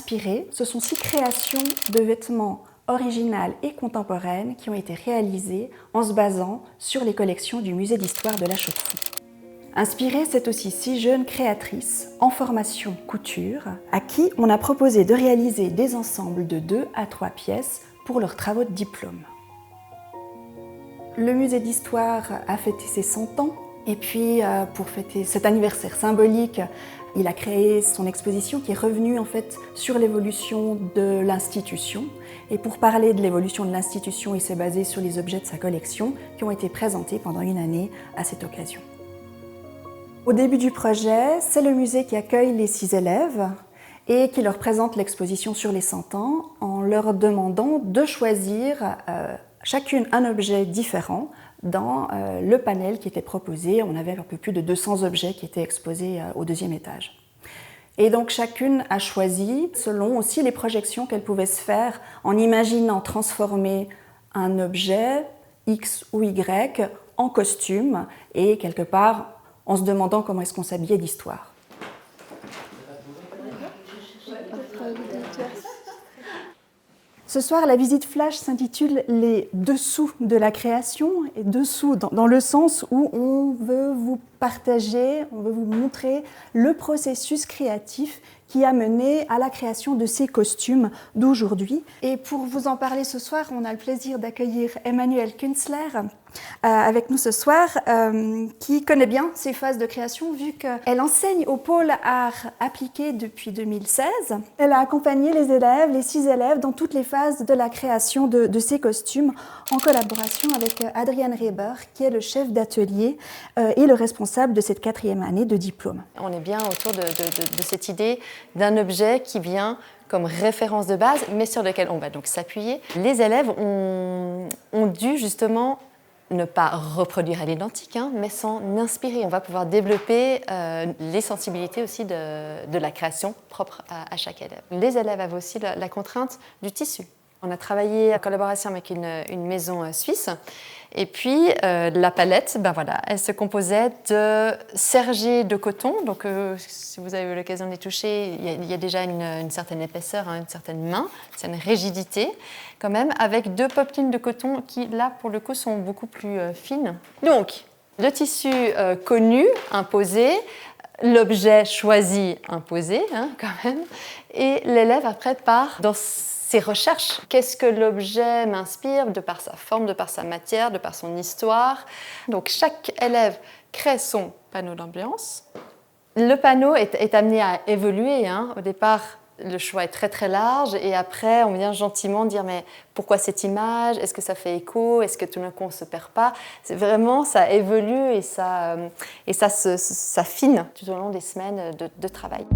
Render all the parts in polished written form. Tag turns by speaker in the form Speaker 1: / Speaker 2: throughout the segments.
Speaker 1: inspiré. Ce sont 6 créations de vêtements originales et contemporaines qui ont été réalisées en se basant sur les collections du Musée d'Histoire de La Chaux-de-Fonds. Inspirée, c'est aussi 6 jeunes créatrices en formation couture à qui on a proposé de réaliser des ensembles de 2 à 3 pièces pour leurs travaux de diplôme. Le Musée d'Histoire a fêté ses 100 ans et puis pour fêter cet anniversaire symbolique, il a créé son exposition qui est revenue en fait sur l'évolution de l'institution. Et pour parler de l'évolution de l'institution, il s'est basé sur les objets de sa collection qui ont été présentés pendant une année à cette occasion. Au début du projet, c'est le musée qui accueille les 6 élèves et qui leur présente l'exposition sur les 100 ans en leur demandant de choisir chacune un objet différent dans le panel qui était proposé. On avait un peu plus de 200 objets qui étaient exposés au 2e étage. Et donc chacune a choisi selon aussi les projections qu'elle pouvait se faire en imaginant transformer un objet X ou Y en costume et quelque part en se demandant comment est-ce qu'on s'habillait d'histoire. Ce soir, la visite flash s'intitule « Les dessous de la création » et dessous dans le sens où on veut vous partager, on veut vous montrer le processus créatif qui a mené à la création de ces costumes d'aujourd'hui. Et pour vous en parler ce soir, on a le plaisir d'accueillir Emmanuelle Künzler avec nous ce soir, qui connaît bien ces phases de création vu qu'elle enseigne au pôle Arts appliqués depuis 2016. Elle a accompagné les élèves, les 6 élèves, dans toutes les phases de la création de ces costumes en collaboration avec Adrian Reber, qui est le chef d'atelier et le responsable de cette 4e année de diplôme.
Speaker 2: On est bien autour de cette idée d'un objet qui vient comme référence de base, mais sur lequel on va donc s'appuyer. Les élèves ont dû justement ne pas reproduire à l'identique, mais s'en inspirer. On va pouvoir développer les sensibilités aussi de la création propre à chaque élève. Les élèves avaient aussi la contrainte du tissu. On a travaillé en collaboration avec une maison suisse. Et puis, la palette, elle se composait de sergés de coton. Donc, si vous avez eu l'occasion de les toucher, il y a déjà une certaine épaisseur, une certaine main, une certaine rigidité, quand même, avec 2 pop-lines de coton qui, là, pour le coup, sont beaucoup plus fines. Donc, le tissu connu, imposé, l'objet choisi, imposé, quand même, et l'élève, après, part dans ses recherches. Qu'est-ce que l'objet m'inspire de par sa forme, de par sa matière, de par son histoire. Donc chaque élève crée son panneau d'ambiance. Le panneau est amené à évoluer. Au départ, le choix est très très large et après on vient gentiment dire mais pourquoi cette image? Est-ce que ça fait écho? Est-ce que tout d'un coup on ne se perd pas? C'est vraiment, ça évolue et ça s'affine tout au long des semaines de travail.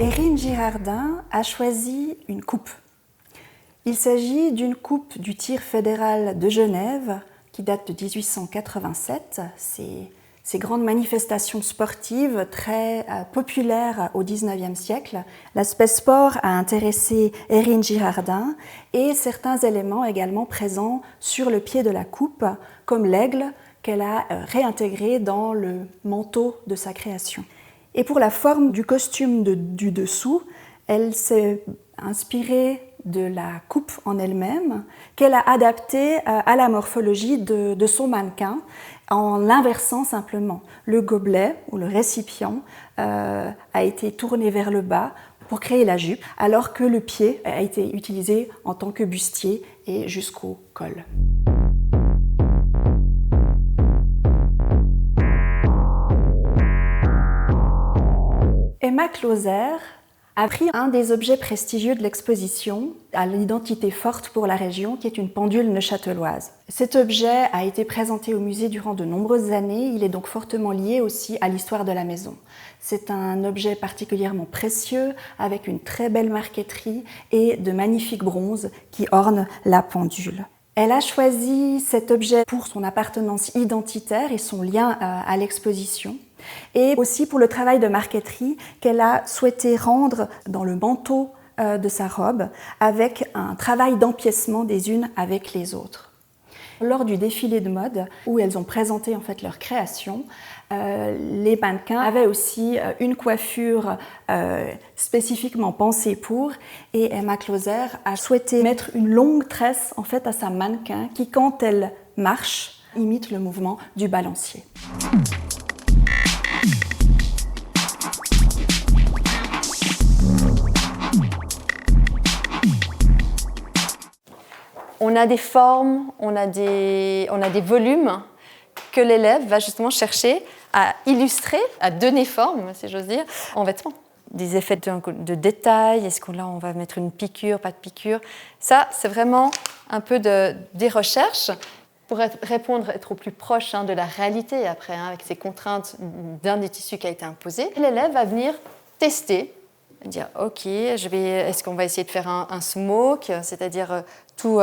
Speaker 1: Erin Girardin a choisi une coupe. Il s'agit d'une coupe du tir fédéral de Genève qui date de 1887. Ces grandes manifestations sportives très populaires au XIXe siècle. L'aspect sport a intéressé Erin Girardin et certains éléments également présents sur le pied de la coupe, comme l'aigle qu'elle a réintégré dans le manteau de sa création. Et pour la forme du costume du dessous, elle s'est inspirée de la coupe en elle-même, qu'elle a adaptée à la morphologie de son mannequin en l'inversant simplement. Le gobelet ou le récipient a été tourné vers le bas pour créer la jupe, alors que le pied a été utilisé en tant que bustier et jusqu'au col. Emma Closer a pris un des objets prestigieux de l'exposition, à l'identité forte pour la région, qui est une pendule neuchâteloise. Cet objet a été présenté au musée durant de nombreuses années, il est donc fortement lié aussi à l'histoire de la maison. C'est un objet particulièrement précieux, avec une très belle marqueterie et de magnifiques bronzes qui ornent la pendule. Elle a choisi cet objet pour son appartenance identitaire et son lien à l'exposition, et aussi pour le travail de marqueterie qu'elle a souhaité rendre dans le manteau de sa robe, avec un travail d'empiècement des unes avec les autres. Lors du défilé de mode, où elles ont présenté en fait leur création, les mannequins avaient aussi une coiffure spécifiquement pensée pour, et Emma Closer a souhaité mettre une longue tresse en fait à sa mannequin qui, quand elle marche, imite le mouvement du balancier.
Speaker 2: On a des formes, on a des volumes que l'élève va justement chercher à illustrer, à donner forme, si j'ose dire, en vêtements. Des effets de détail, est-ce qu'on on va mettre une piqûre, pas de piqûre. Ça, c'est vraiment un peu des recherches pour répondre, être au plus proche de la réalité après, avec ces contraintes d'un des tissus qui a été imposé. L'élève va venir tester, dire ok, est-ce qu'on va essayer de faire un smoke, c'est-à-dire tout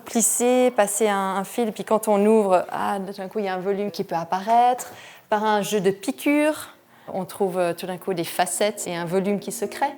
Speaker 2: plisser, passer un fil, puis quand on ouvre, d'un coup il y a un volume qui peut apparaître. Par un jeu de piqûres, on trouve tout d'un coup des facettes et un volume qui se crée.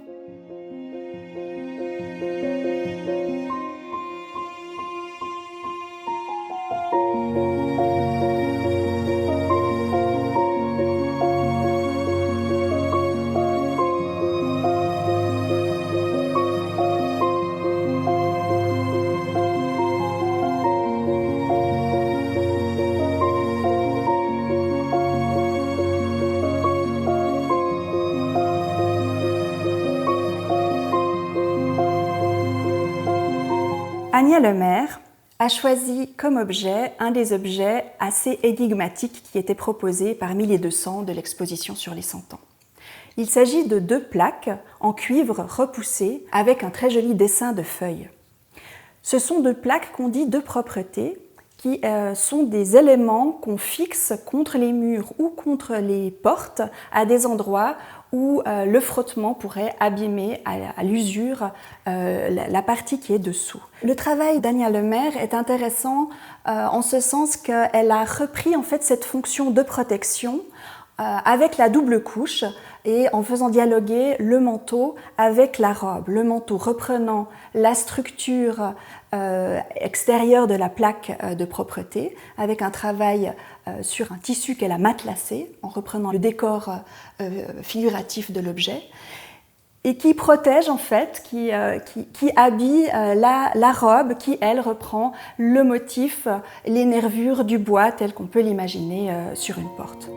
Speaker 1: Ania Lemaire a choisi comme objet un des objets assez énigmatiques qui étaient proposés parmi les 200 de l'exposition sur les 100 ans. Il s'agit de 2 plaques en cuivre repoussées avec un très joli dessin de feuilles. Ce sont 2 plaques qu'on dit de propreté, qui sont des éléments qu'on fixe contre les murs ou contre les portes à des endroits où le frottement pourrait abîmer à l'usure la partie qui est dessous. Le travail d'Ania Lemaire est intéressant en ce sens qu'elle a repris en fait cette fonction de protection avec la double couche et en faisant dialoguer le manteau avec la robe. Le manteau reprenant la structure extérieure de la plaque de propreté avec un travail sur un tissu qu'elle a matelassé en reprenant le décor figuratif de l'objet et qui protège en fait, qui habille la robe qui, elle, reprend le motif, les nervures du bois tel qu'on peut l'imaginer sur une porte.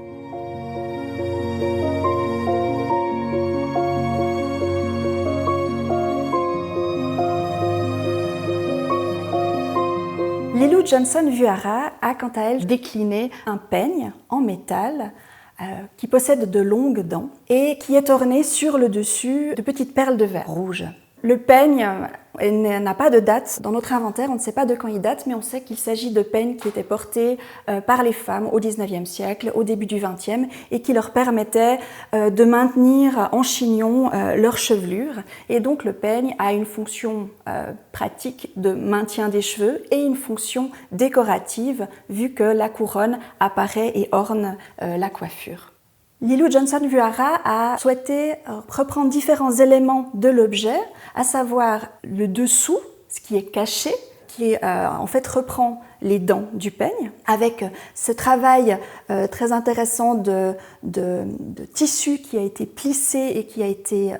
Speaker 1: Lilou Johnson-Vuara a quant à elle décliné un peigne en métal qui possède de longues dents et qui est orné sur le dessus de petites perles de verre rouge. Le peigne n'a pas de date dans notre inventaire, on ne sait pas de quand il date, mais on sait qu'il s'agit de peignes qui étaient portés par les femmes au XIXe siècle, au début du XXe, et qui leur permettaient de maintenir en chignon leur chevelure. Et donc le peigne a une fonction pratique de maintien des cheveux et une fonction décorative, vu que la couronne apparaît et orne la coiffure. Lilou Johnson-Vuara a souhaité reprendre différents éléments de l'objet, à savoir le dessous, ce qui est caché, qui en fait reprend les dents du peigne, avec ce travail très intéressant de tissu qui a été plissé et qui a été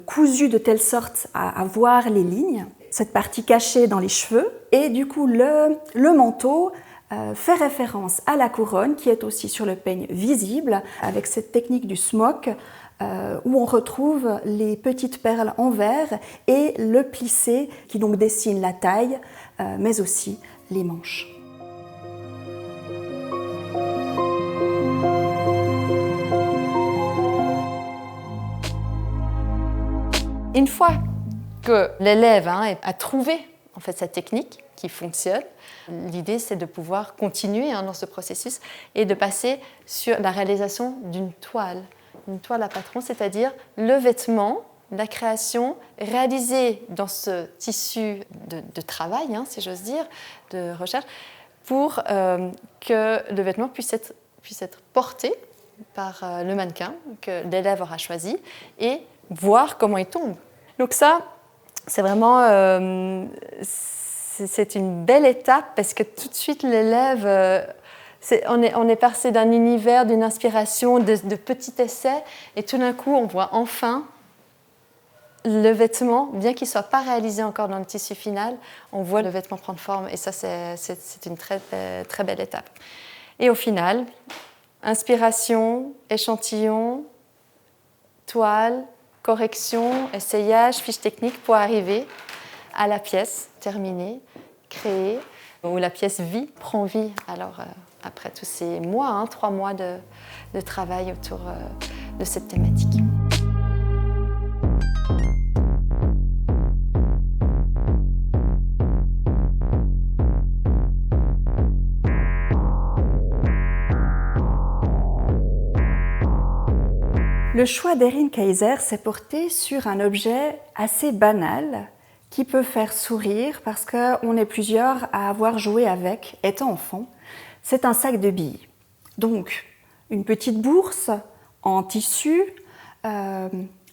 Speaker 1: cousu de telle sorte à voir les lignes, cette partie cachée dans les cheveux, et du coup le manteau fait référence à la couronne qui est aussi sur le peigne visible avec cette technique du smoke où on retrouve les petites perles en verre et le plissé qui donc dessine la taille mais aussi les manches.
Speaker 2: Une fois que l'élève a trouvé en fait sa technique qui fonctionne, l'idée c'est de pouvoir continuer dans ce processus et de passer sur la réalisation d'une toile à patron, c'est-à-dire le vêtement, la création réalisée dans ce tissu de travail, si j'ose dire, de recherche, pour que le vêtement puisse être porté par le mannequin que l'élève aura choisi et voir comment il tombe. Donc ça, c'est vraiment c'est une belle étape parce que tout de suite l'élève, on est passé d'un univers, d'une inspiration, de petits essais, et tout d'un coup on voit enfin le vêtement, bien qu'il ne soit pas réalisé encore dans le tissu final, on voit le vêtement prendre forme, et ça c'est une très, très belle étape. Et au final, inspiration, échantillon, toile, correction, essayage, fiche technique pour arriver à la pièce terminée, créée, où la pièce prend vie. Alors, après tous ces mois, 3 mois de travail autour de cette thématique.
Speaker 1: Le choix d'Erin Kaiser s'est porté sur un objet assez banal qui peut faire sourire parce qu'on est plusieurs à avoir joué avec, étant enfant. C'est un sac de billes. Donc, une petite bourse en tissu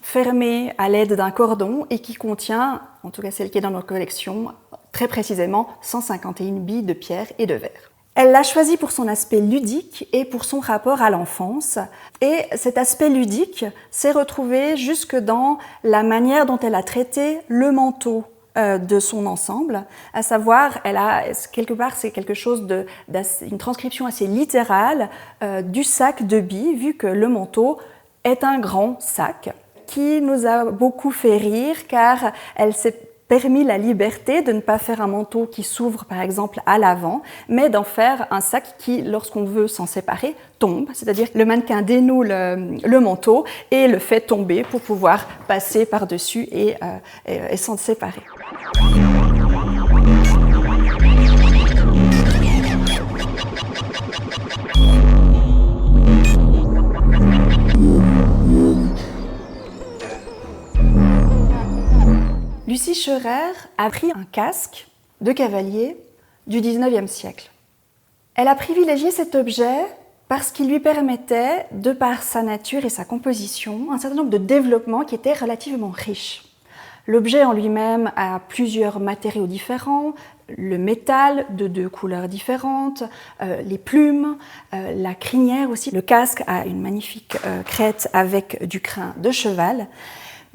Speaker 1: fermée à l'aide d'un cordon et qui contient, en tout cas celle qui est dans notre collection, très précisément 151 billes de pierre et de verre. Elle l'a choisi pour son aspect ludique et pour son rapport à l'enfance. Et cet aspect ludique s'est retrouvé jusque dans la manière dont elle a traité le manteau de son ensemble, à savoir, quelque part, c'est quelque chose une transcription assez littérale du sac de billes, vu que le manteau est un grand sac qui nous a beaucoup fait rire, car elle s'est permis la liberté de ne pas faire un manteau qui s'ouvre par exemple à l'avant, mais d'en faire un sac qui, lorsqu'on veut s'en séparer, tombe. C'est-à-dire que le mannequin dénoue le manteau et le fait tomber pour pouvoir passer par-dessus et s'en séparer. Lucie Scheurer a pris un casque de cavalier du XIXe siècle. Elle a privilégié cet objet parce qu'il lui permettait, de par sa nature et sa composition, un certain nombre de développements qui étaient relativement riches. L'objet en lui-même a plusieurs matériaux différents, le métal de 2 couleurs différentes, les plumes, la crinière aussi. Le casque a une magnifique crête avec du crin de cheval.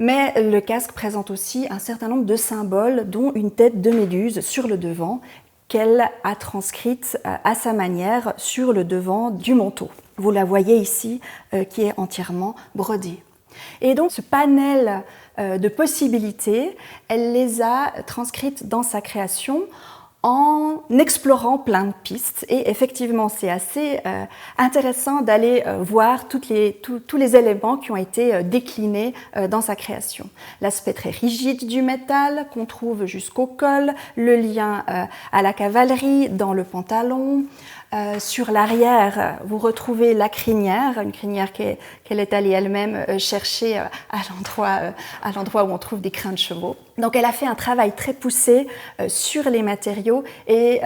Speaker 1: Mais le casque présente aussi un certain nombre de symboles, dont une tête de méduse sur le devant, qu'elle a transcrite à sa manière sur le devant du manteau. Vous la voyez ici, qui est entièrement brodée. Et donc ce panel de possibilités, elle les a transcrites dans sa création en explorant plein de pistes. Et effectivement, c'est assez intéressant d'aller voir tous les éléments qui ont été déclinés dans sa création. L'aspect très rigide du métal qu'on trouve jusqu'au col, le lien à la cavalerie dans le pantalon. Sur l'arrière, vous retrouvez la crinière, une crinière qu'elle est allée elle-même chercher à l'endroit où on trouve des crins de chevaux. Donc elle a fait un travail très poussé sur les matériaux et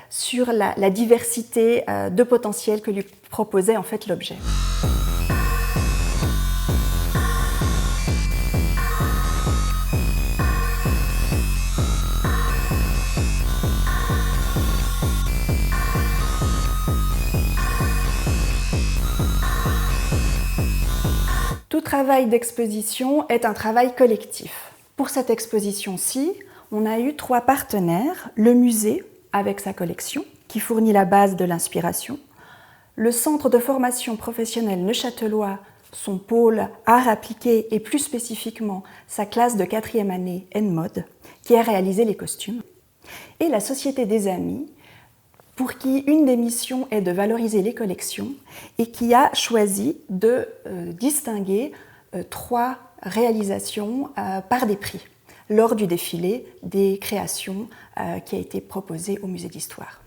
Speaker 1: sur la diversité de potentiel que lui proposait en fait l'objet. Tout travail d'exposition est un travail collectif. Pour cette exposition-ci, on a eu 3 partenaires, le musée avec sa collection, qui fournit la base de l'inspiration, le centre de formation professionnelle neuchâtelois, son pôle art appliqué et plus spécifiquement sa classe de 4e année N-Mode, qui a réalisé les costumes, et la Société des Amis, pour qui une des missions est de valoriser les collections et qui a choisi de distinguer 3 réalisations par des prix lors du défilé des créations qui a été proposé au Musée d'Histoire.